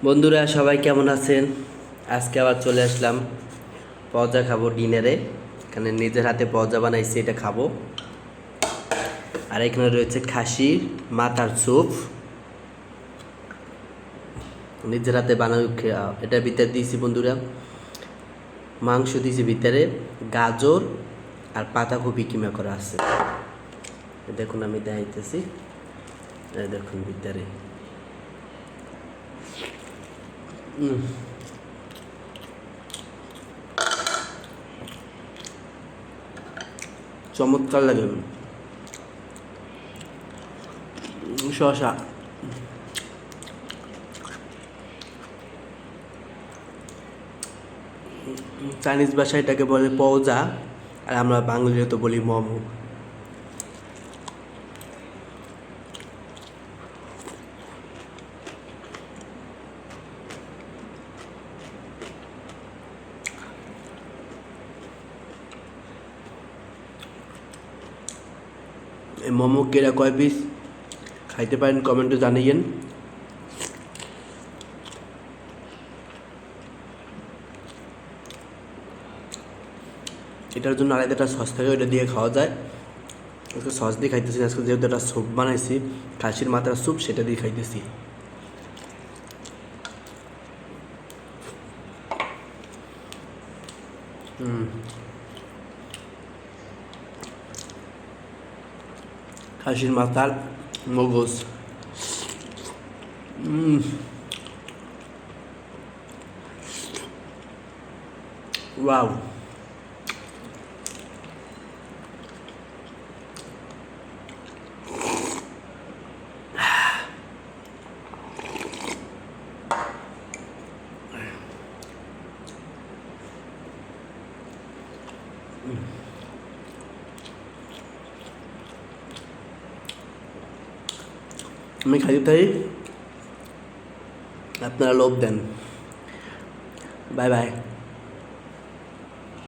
বন্ধুরা সবাই কেমন আছেন? আজকে আবার চলে আসলাম পজা খাবো ডিনারে। এখানে নিজের হাতে পজা বানাইছি, এটা খাবো। আর এখানে রয়েছে খাসির মাথার স্যুপ, নিজের হাতে বানানো। এটার ভিতরে দিয়েছি বন্ধুরা মাংস, দিয়েছি ভিতরে গাজর আর পাতাকপি কিমা করা আছে। দেখুন আমি দেখাইতেছি, দেখুন ভিতরে চমৎকার লাগে। শশা, চাইনিজ ভাষায় এটাকে বলে পওজা, আর আমরা বাঙালিরা তো বলি মোমো। এই মোমো কেরা কয় পিস খাইতে পারেন কমেন্টে জানিয়েন। এটার জন্য আলাদা একটা সস থাকে, ওইটা দিয়ে খাওয়া যায়। আজকে সস দিয়ে খাইতেছি, আজকে যেহেতু একটা স্যুপ বানাইছি, খাসির মাথার স্যুপ, সেটা দিয়ে খাইতেছি। খাসির মাথার মগজ, ওয়াও। আমি খাইতে থাকি, আপনারা লোভ দেন। Bye bye.